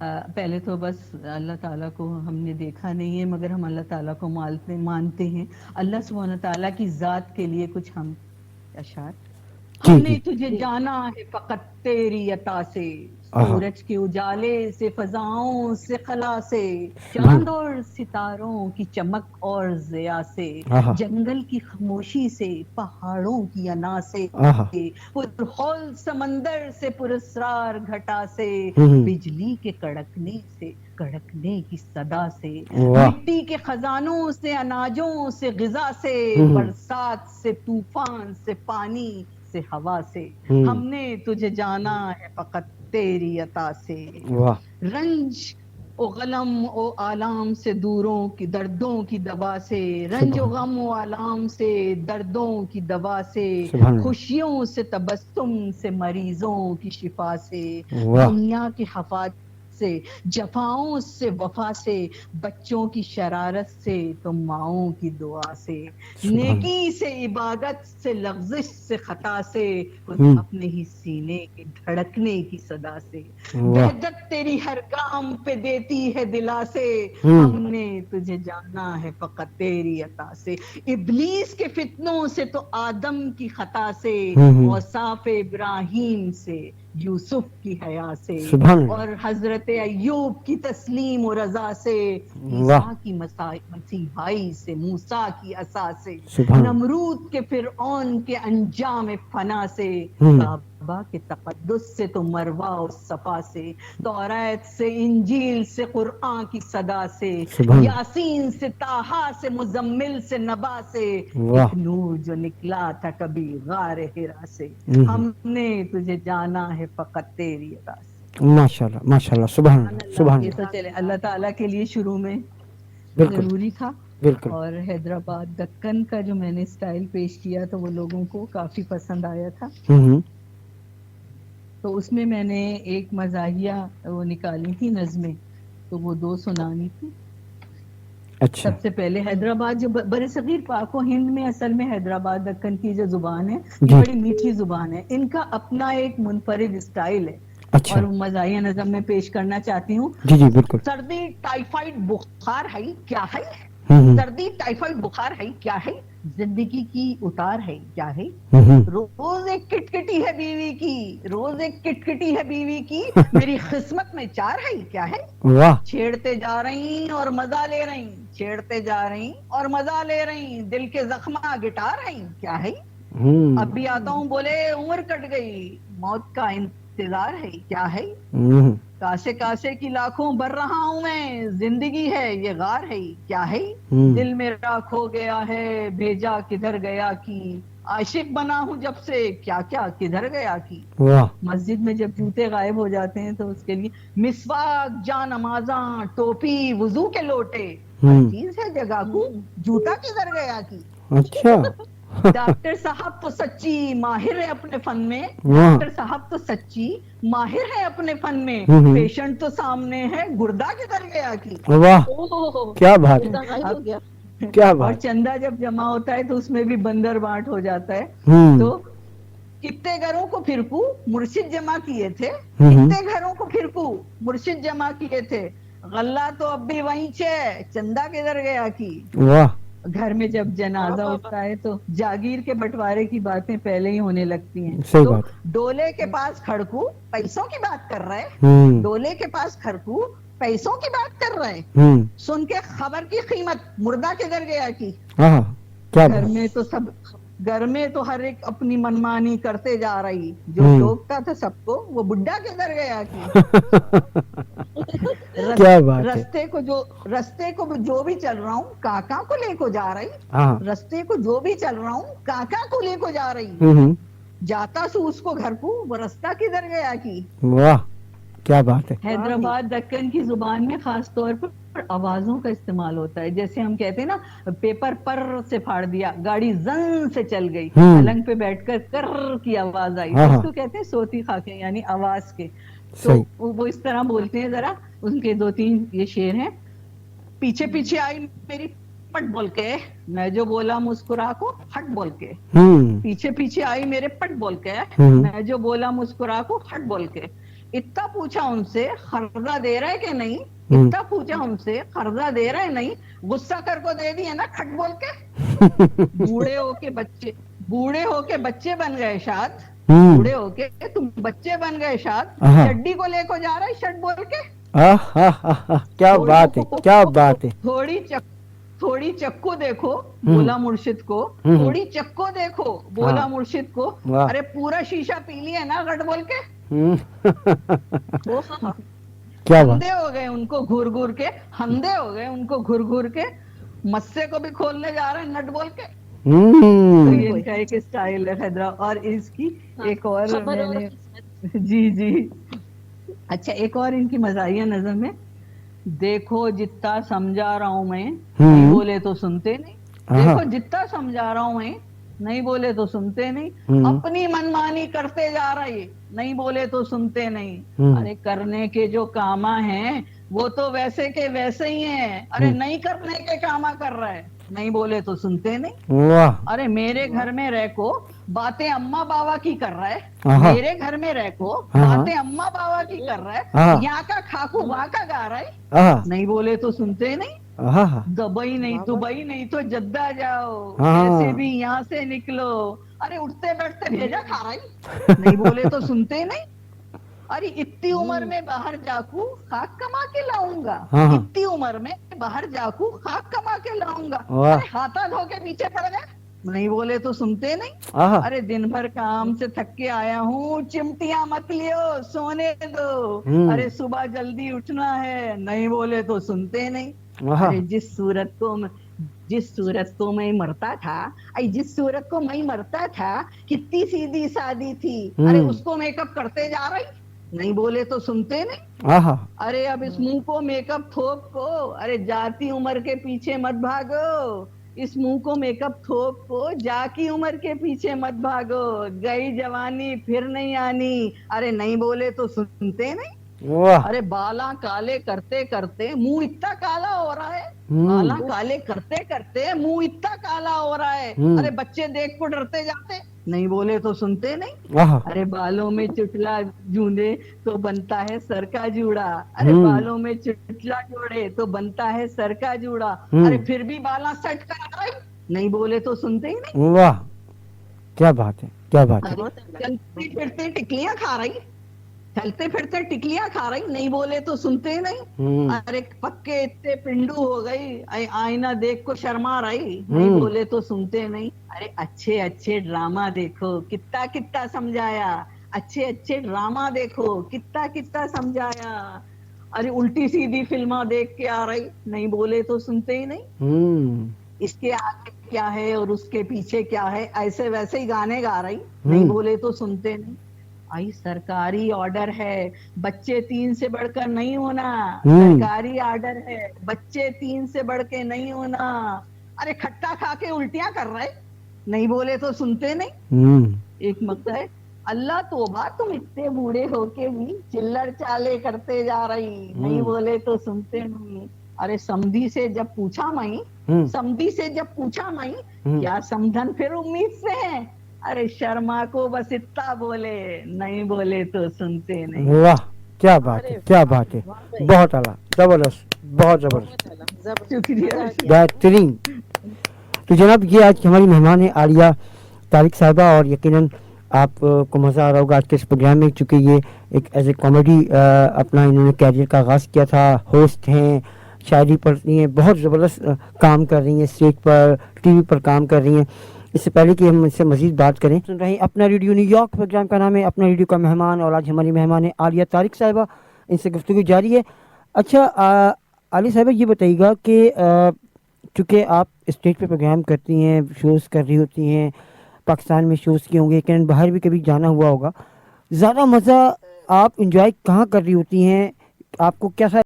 पहले तो बस अल्लाह ताला को हमने देखा नहीं है, मगर हम अल्लाह ताला को मानते हैं। अल्लाह सुब्हान ताला की जात के लिए कुछ हम अशार। जी हमने जी। तुझे जाना है फकत तेरी अता से, आहा। सूरज के उजाले से, फजाओं से, खला से, सुभान। चांद और सितारों की चमक और ज़िया से, आहा। जंगल की खामोशी से, पहाड़ों की अना से, आहा। पुरखौल समंदर से, पुरस्रार घटा से, हम्म। बिजली के कड़कने से, कड़कने की सदा से, वाह। मिट्टी के खजानों से, अनाजों से, गिजा से, हम्म। बरसात से, तूफान से, पानी से, हवा से, हम्म। हमने तुझे जाना है फकत तेरी अता से। वाह। रंज ओ गलम ओ आलाम से, दूरों की दर्दों की दवा से, रंज ओ सुभान। गम ओ आलाम से, दर्दों की दवा से, सुभान अल्लाह। खुशियों से, तबस्सुम से, मरीजों की शिफा से, वाह। दुनिया की हफा से, जफाओं से, वफा से, बच्चों की शरारत से, तो माओं की दुआ से, सुभान। नेकी से, इबादत से, लफ्जिश से, खता से, खुद हम्म। अपने ही सीने के धड़कने की सदा से, वाह। वहदत तेरी हर काम पे देती है दिला से, हम्म। हमने तुझे जाना है फकत तेरी अता से। इब्लीस के फितनों से तो आदम की खता से, हम्म। औसाफ इब्राहिम से, यूसुफ की हया से, सुभान अल्लाह। और हजरत अय्यूब की तस्लीम और रजा से, वाह। ईसा की मसीहाई से, मूसा की असा से, सुभान। नमरूद के फिरऔन के अंजाम फना से, हम्म। काबा के तकद्दुस से, तो मरवा और सफा से, तौरात से, इंजील से, कुरआन की सदा से, सुभान। यासीन से, ताहा से, मुजम्मिल से, नबा से, वाह। एक नूर जो निकला था कभी गारे हिरा से, हम्म। हमने तुझे जाना है फकत तेरी अता से। माशाल्लाह माशाल्लाह। सुभान सुभान अल्लाह अल्लाह। सुभान ये अल्लाह। तो चले अल्लाह ताला के लिए शुरू में बिल्कुल जरूरी था। बिल्कुल। और हैदराबाद दक्कन का जो मैंने स्टाइल पेश किया तो वो लोगों को काफी पसंद आया था। हम्म। तो उसमें मैंने एक मज़ाहिया वो निकाली थी नज़में, तो वो 2 सुनानी थी। अच्छा। सबसे पहले हैदराबाद जो बरे सगीर पाक व हिंद में असल में हैदराबाद दक्कन की जो जुबान है, ये जी। बड़ी मीठी जुबान है। इनका अपना एक मुनफरिद स्टाइल है अच्छा। और मज़ाहिया नज़म में पेश करना चाहती हूँ। जी जी बिल्कुल। सर्दी टाइफाइड बुखार है क्या है, हम्म। सर्दी टाइफाइड बुखार है क्या है, जिंदगी की उतार है क्या है, हम्म। रोज एक किटकिटी है बीवी की, रोज एक किटकिटी है बीवी की, मेरी किस्मत में 4 है क्या है, वाह। छेड़ते जा रही और मजा ले रही, छेड़ते जा रही और मजा ले रही, दिल के जख्मा गिटार है क्या है, अभी आता हूँ बोले उम्र कट गई, मौत का इंतजार है क्या है, हम्म। कासे कासे की लाखों भर रहा हूं मैं, जिंदगी है ये गार है क्या है, दिल मेरा खो गया है भेजा किधर गया की, आशिक बना हूं जब से क्या क्या किधर गया की, वाह। मस्जिद में जब जूते गायब हो जाते हैं तो उसके लिए मिसवाक जा नमाजा टोपी वुजू के लोटे, हर चीज है जगह को, जूता किधर गया की। अच्छा। डॉक्टर साहब तो सच्ची माहिर है अपने फन में, वाह। डॉक्टर साहब तो सच्ची माहिर है अपने फन में, पेशेंट तो सामने है गुर्दा किधर गया की। वाह ओहो क्या बात है। गुर्दा गायब हो गया। क्या और बात। चंदा जब जमा होता है तो उसमें भी बंदर बांट हो जाता है। तो कितने घरों को फिरकू मुर्शिद जमा किए थे, कितने घरों को फिरकू मुर्शिद जमा किए थे, गल्ला तो अब भी वहीं छे, चंदा किधर गया की। वाह। घर में जब जनाजा उठता है तो जागीर के बंटवारे की बातें पहले ही होने लगती हैं। सही तो बात है। डोले के पास खड़कू पैसों की बात कर रहे, डोले के पास खड़कू पैसों की बात कर रहे, सुन के खबर की कीमत मुर्दा किधर गया की। क्या घर में तो सब, घर में तो हर एक अपनी मनमानी करते जा रही, जो टोकता था सबको वो बुड्ढा किधर गया की। क्या बात है। रस्ते को जो भी चल रहा हूँ काका को लेको जा रही, रस्ते को जो भी चल रहा हूँ काका को लेको जा रही, जाता सु उसको घर को वो रास्ता किधर गया की। वाह क्या बात है। हैदराबाद दक्कन की जुबान में खास तौर पर आवाजों का इस्तेमाल होता है। जैसे हम कहते हैं ना, पेपर पर से फाड़ दिया, गाड़ी जन से चल गई, पलंग पे बैठकर कर की आवाज आई, तो उसको कहते हैं सोती खाके यानी आवाज के। तो वो इस तरह बोलते हैं। जरा उनके 2-3 ये शेर हैं। पीछे पीछे आई मेरी पट बोल के, मैं जो बोला मुस्कुरा को हट बोल के, पीछे पीछे आई मेरे पट बोल के, मैं जो बोला मुस्कुरा को हट बोल के, इतना पूछा उनसे खर्जा दे रहे कि नहीं, हम्म। इतना पूछा उनसे खर्जा दे रहे नहीं, गुस्सा कर को दे दिए ना खट बोल के। बूढ़े होके बच्चे बन गए शाद, हम्म। बूढ़े होके तुम बच्चे बन गए शाद, हाँ। चड्डी को लेको जा रहा है शर्ट बोल के। क्या बात है, क्या बात है। थोड़ी चक्को देखो, हम्म। बोला मुर्शिद को। हम्म। थोड़ी चक्को देखो, बोला हाँ। मुर्शिद को। वाह। अरे पूरा शीशा पी लिया ना गट बोल के। हम्म। वो क्या बात। अंधे हो गए उनको घूर घूर के, अंधे हो गए उनको घूर घूर के, मस्से को भी खोलने जा रहे हैं नट बोल के। तो हम्म। ये इनका एक स्टाइल है हैदरा। और इसकी एक और खबर और मैंने किस्मत। जी जी, अच्छा एक और इनकी मजाहिया नज़म है। देखो जितना समझा रहा हूं मैं, नहीं बोले तो सुनते नहीं। हाँ। देखो जितना समझा रहा हूं मैं, नहीं बोले तो सुनते नहीं। अपनी मनमानी करते जा रहे, नहीं बोले तो सुनते नहीं। अरे करने के जो कामा हैं वो तो वैसे के वैसे ही हैं। अरे नहीं करने के कामा कर रहा है, नहीं बोले तो सुनते नहीं। वाह। अरे मेरे घर में रह को बातें अम्मा बाबा की कर रहा है, आहा। मेरे घर में रह को हाँ। बातें अम्मा बाबा की कर रहा हाँ। है, यहाँ का खाकू वहाँ का गा रहा है, हाँ। नहीं बोले तो सुनते नहीं। हाँ। दुबई नहीं दुबई नहीं तो जद्दा जाओ, हाँ। ऐसे भी यहाँ से निकलो। अरे उठते बैठते भेजा खा रहा है, नहीं बोले तो सुनते नहीं। अरे इतनी उम्र में बाहर जाकू खाक कमा के लाऊंगा, हाँ। इतनी उम्र में बाहर जाकू खाक कमा के लाऊंगा। वाह। अरे हाथा धो के पीछे पड़ गए, नहीं बोले तो सुनते नहीं। आहा। अरे दिन भर काम से थक के आया हूँ, चिमटियां मत लियो सोने दो। अरे सुबह जल्दी उठना है, नहीं बोले तो सुनते नहीं। आहा। अरे जिस सूरत को मैं मरता था, जिस सूरत को मैं मरता था, कितनी सीधी सादी थी। अरे उसको मेकअप करते जा रही, नहीं बोले तो सुनते नहीं। आहा। अरे अब इस मुंह को मेकअप थोप को, अरे जाती उम्र के पीछे मत भागो। इस मुंह को मेकअप थोप को, जाकी उम्र के पीछे मत भागो। गई जवानी फिर नहीं आनी, अरे नहीं बोले तो सुनते नहीं। वाह। अरे बाला काले करते करते मुंह इतना काला हो रहा है, बाला काले करते करते मुंह इतना काला हो रहा है। अरे बच्चे देख को डरते जाते, नहीं बोले तो सुनते नहीं। आहा। अरे बालों में चुटला जूंदे तो बनता है सर का जूड़ा, अरे बालों में चुटला जोड़े तो बनता है सर का जूड़ा। अरे फिर भी बाला सेट करा रही, नहीं बोले तो सुनते ही नहीं। वाह, क्या बात है, क्या बात है। चलते फिरते टिकलियां खा रही, चलते फिरते टिकलियां खा रही, नहीं बोले तो सुनते नहीं। अरे पक्के इतने पिंडू हो गई, आईना देख को शर्मा रही, नहीं बोले तो सुनते नहीं। अरे अच्छे अच्छे ड्रामा देखो, कितना कितना समझाया, अच्छे अच्छे ड्रामा देखो, कितना कितना समझाया। अरे उल्टी सीधी फिल्मा देख के आ रही, नहीं बोले तो सुनते ही नहीं। इसके आगे क्या है और उसके पीछे क्या है, ऐसे वैसे ही गाने गा रही, नहीं बोले तो सुनते नहीं। आई सरकारी ऑर्डर है, बच्चे 3 से बढ़कर नहीं होना, सरकारी ऑर्डर है, बच्चे 3 से बढ़ के नहीं होना। अरे खट्टा खा के उल्टियां कर रहे, नहीं बोले तो सुनते नहीं। एक मकता है, अल्लाह तोबा तुम इतने बूढ़े होके भी चिल्लर चाले करते जा रही, नहीं बोले तो सुनते नहीं। अरे समधी से जब पूछा मई, क्या समधन फिर उम्मीद से है, अरे शर्मा को बस इतना बोले, नहीं बोले तो सुनते नहीं। वाह, क्या बात है, क्या बात है, बहुत आला, जबरदस्त, बहुत जबरदस्त, शुक्रिया, बेहतरीन। तो जनाब ये आज हमारी मेहमान है आलिया तारिक साहिबा, और यकीनन आपको मज़ा आ रहा होगा आज के इस प्रोग्राम में, चूँकि ये एक एज ए कॉमेडी अपना इन्होंने कैरियर का आगाज़ किया था। होस्ट हैं, शायरी पढ़ती हैं, बहुत ज़बरदस्त काम कर रही हैं, स्टेज पर टीवी पर काम कर रही हैं। इससे पहले कि हम इससे मज़ीद बात करें, सुन रहे हैं अपना रेडियो न्यूयॉर्क, प्रोग्राम का नाम है अपना रेडियो का मेहमान, और आज हमारी मेहमान है आलिया तारिक साहिबा, इनसे गुफ्तगू जारी है। अच्छा आलिया साहिबा, ये बताइएगा कि चूँकि आप स्टेज पे प्रोग्राम करती हैं, शोज़ कर रही होती हैं, पाकिस्तान में शोज़ किए होंगे, लेकिन बाहर भी कभी जाना हुआ होगा, ज़्यादा मज़ा आप इंजॉय कहाँ कर रही होती हैं, आपको कैसा